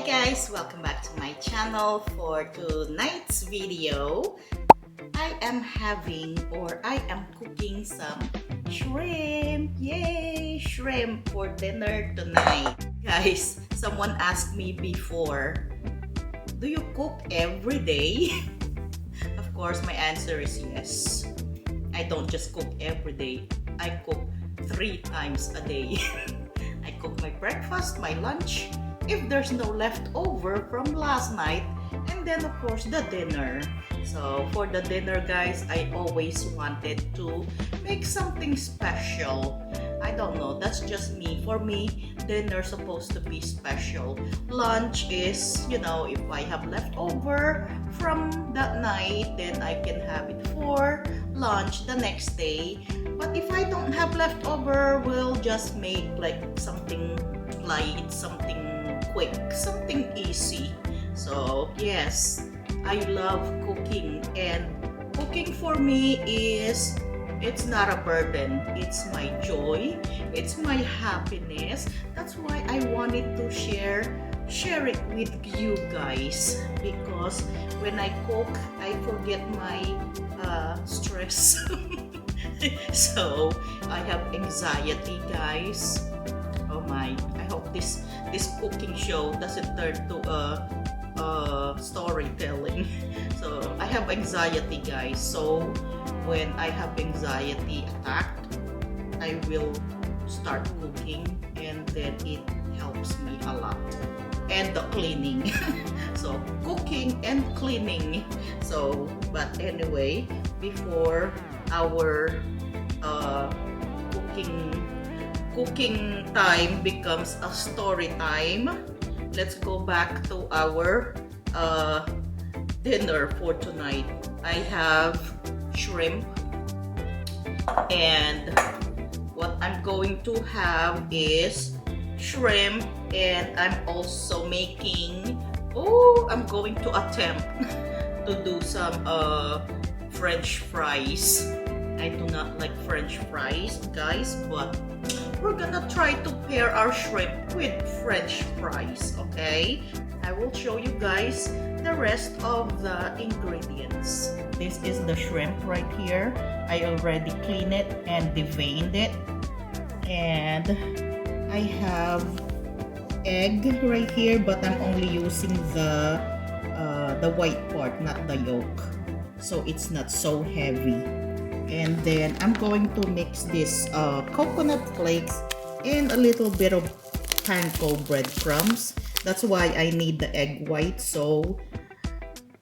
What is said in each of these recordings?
guys, welcome back to my channel. For tonight's video, I am cooking some shrimp. Yay, shrimp for dinner tonight. Guys, someone asked me before, do you cook every day? Of course, my answer is yes. I don't just cook every day. I cook 3 times a day. I cook my breakfast, my lunch, if there's no leftover from last night, and then of course the dinner. So for the dinner, guys, I always wanted to make something special. I don't know, that's just me. For me, dinner's supposed to be special. Lunch is, if I have leftover from that night, then I can have it for lunch the next day. But if I don't have leftover, we'll just make like something light, something quick, something easy. So yes, I love cooking, and cooking for me it's not a burden. It's my joy, it's my happiness. That's why I wanted to share it with you guys, because when I cook, I forget my stress. So I have anxiety, guys. Oh my, I hope this cooking show doesn't turn to storytelling. So I have anxiety, guys. So when I have anxiety attacked, I will start cooking, and then it helps me a lot. And the cleaning. So cooking and cleaning. So but anyway, before our cooking time becomes a story time, let's go back to our dinner for tonight. I have shrimp, and what I'm going to have is shrimp, and I'm also making, I'm going to attempt to do some French fries. I do not like French fries, guys, but we're gonna try to pair our shrimp with French fries, okay? I will show you guys the rest of the ingredients. This is the shrimp right here. I already cleaned it and deveined it. And I have egg right here, but I'm only using the white part, not the yolk. So it's not so heavy. And then I'm going to mix this coconut flakes and a little bit of panko breadcrumbs. That's why I need the egg white, so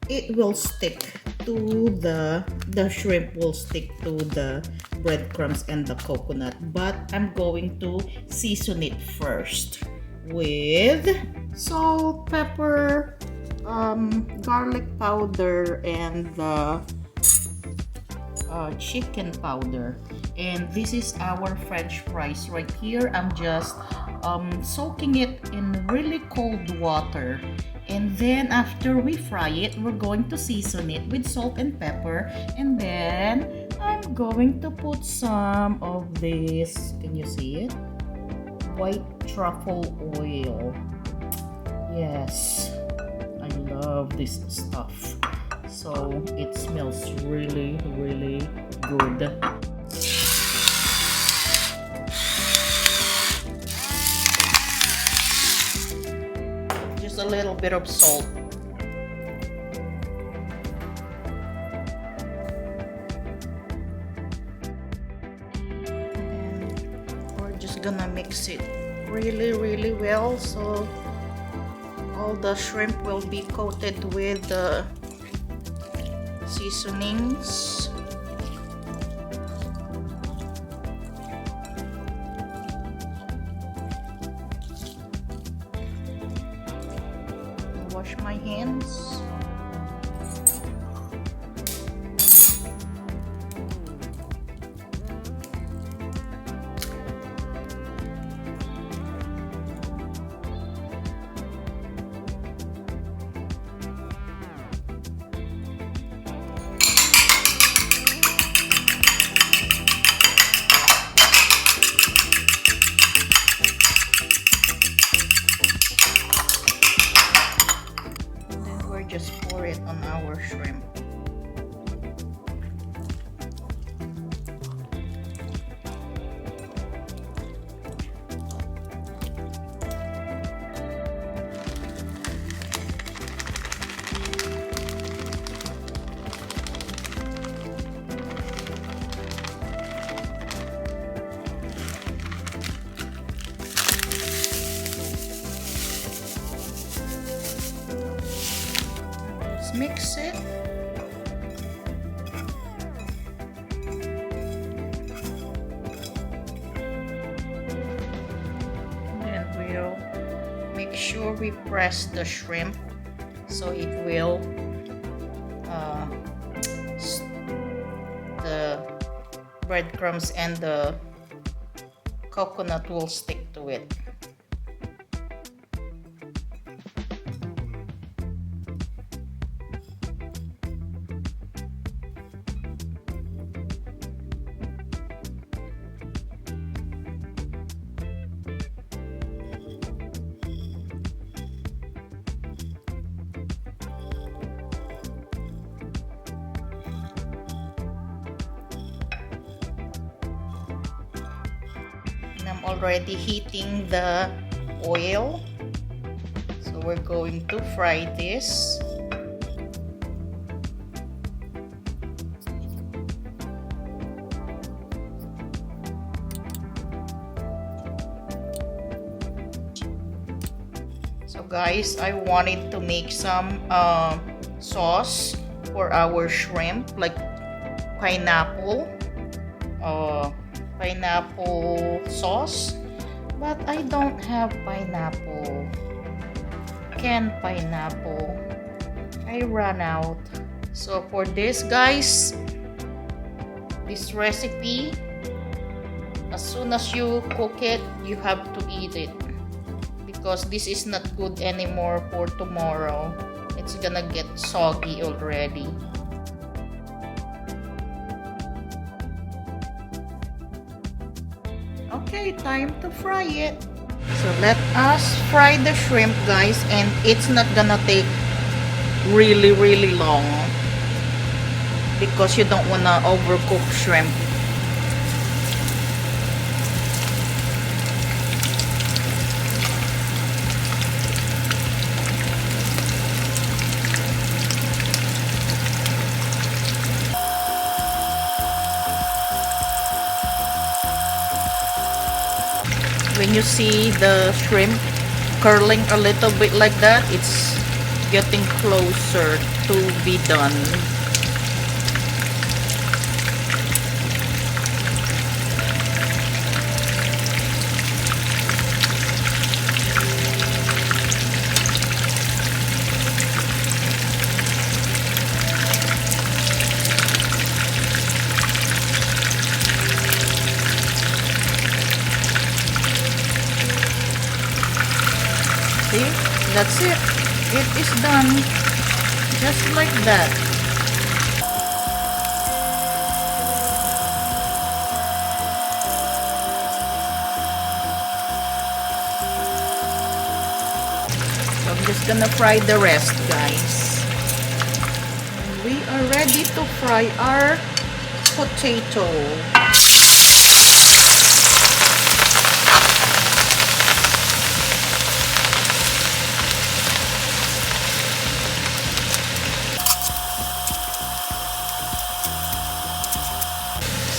it will stick to the shrimp will stick to the breadcrumbs and the coconut. But I'm going to season it first with salt, pepper, garlic powder, and the chicken powder. And this is our French fries right here. I'm just soaking it in really cold water, and then after we fry it, we're going to season it with salt and pepper, and then I'm going to put some of this, can you see it, white truffle oil. Yes, I love this stuff. So it smells really, really good. Just a little bit of salt. And we're just gonna mix it really, really well, so all the shrimp will be coated with the seasonings. Wash my hands. pour it on our shrimp. Mix it. And we'll make sure we press the shrimp so it will the breadcrumbs and the coconut will stick to it. I'm already heating the oil, so we're going to fry this. So guys, I wanted to make some sauce for our shrimp, like pineapple sauce, but I don't have pineapple, canned pineapple. I ran out. So for this, guys, this recipe, as soon as you cook it, you have to eat it, because this is not good anymore for tomorrow. It's gonna get soggy already. Okay, time to fry it. So let us fry the shrimp, guys, and it's not gonna take really long because you don't wanna overcook shrimp. When you see the shrimp curling a little bit like that, it's getting closer to be done. See? That's it. It is done. Just like that. So I'm just gonna fry the rest, guys. And we are ready to fry our potato.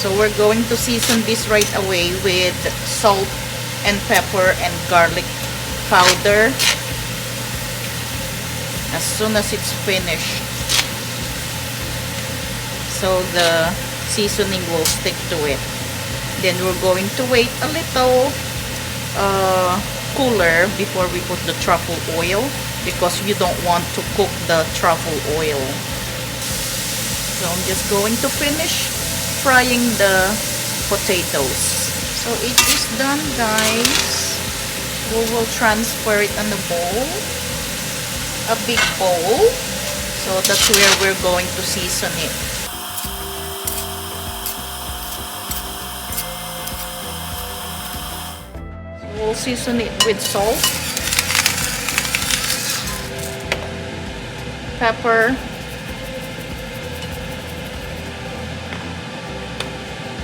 So we're going to season this right away with salt and pepper and garlic powder as soon as it's finished, so the seasoning will stick to it. Then we're going to wait a little cooler before we put the truffle oil, because you don't want to cook the truffle oil. So I'm just going to finish frying the potatoes. So it is done, guys. We will transfer it on a bowl, a big bowl. So that's where we're going to season it. So we'll season it with salt, pepper,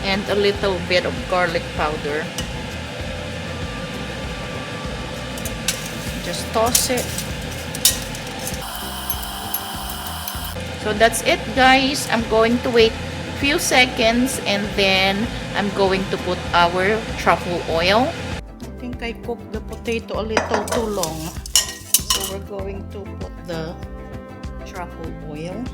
and a little bit of garlic powder. Just toss it. So that's it, guys. I'm going to wait a few seconds and then I'm going to put our truffle oil. I think I cooked the potato a little too long. So we're going to put the truffle oil.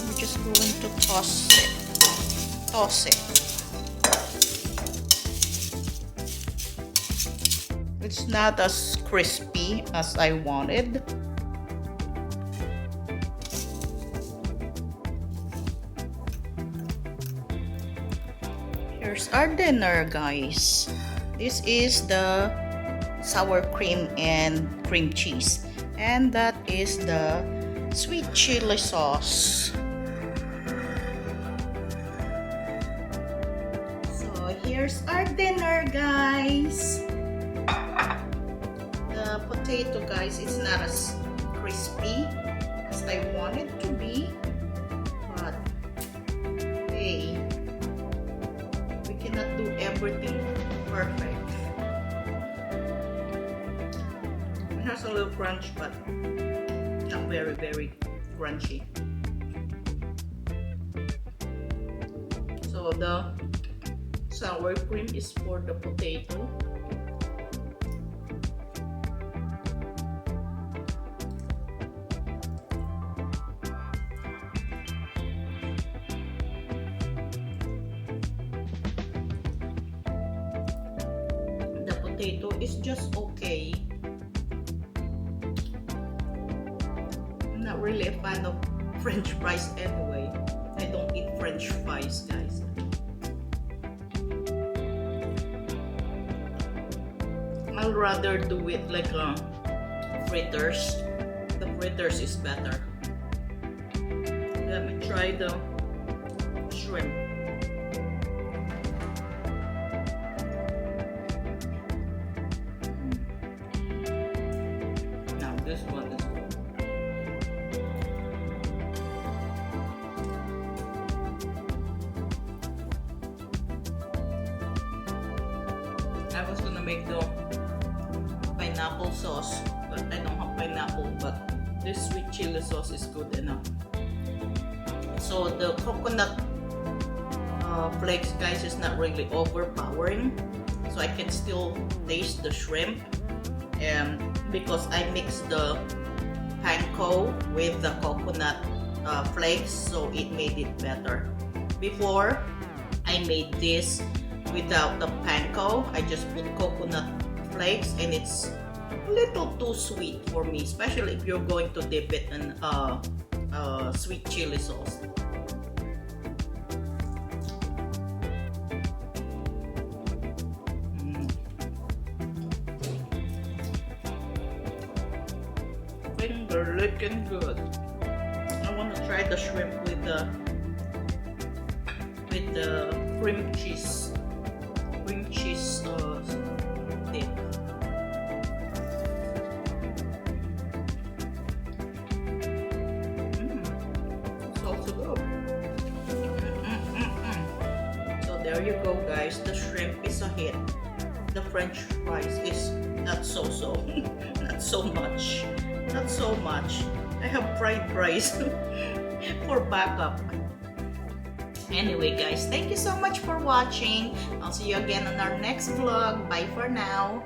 We're just going to toss it. It's not as crispy as I wanted. Here's our dinner, guys. This is the sour cream and cream cheese. And that is the sweet chili sauce. So here's our dinner, guys. The potato, guys, is not as crispy as I want it to be, but hey, we cannot do everything perfect. It has a little crunch, but not very, very crunchy. So the sour cream is for the potato. Potato is just okay. I'm not really a fan of French fries anyway. I don't eat French fries, guys. I'll rather do it like fritters. The fritters is better. Let me try the shrimp. This one is good. I was gonna make the pineapple sauce, but I don't have pineapple, but this sweet chili sauce is good enough. So the coconut flakes, guys, is not really overpowering, so I can still taste the shrimp. And because I mixed the panko with the coconut flakes, so it made it better. Before, I made this without the panko. I just put coconut flakes and it's a little too sweet for me, especially if you're going to dip it in sweet chili sauce. They're looking good. I want to try the shrimp with the cream cheese dip. It's also good. So there you go, guys. The shrimp is a hit. The French fries is not so not so much. Not so much. I have fried rice for backup. Anyway, guys, thank you so much for watching. I'll see you again on our next vlog. Bye for now.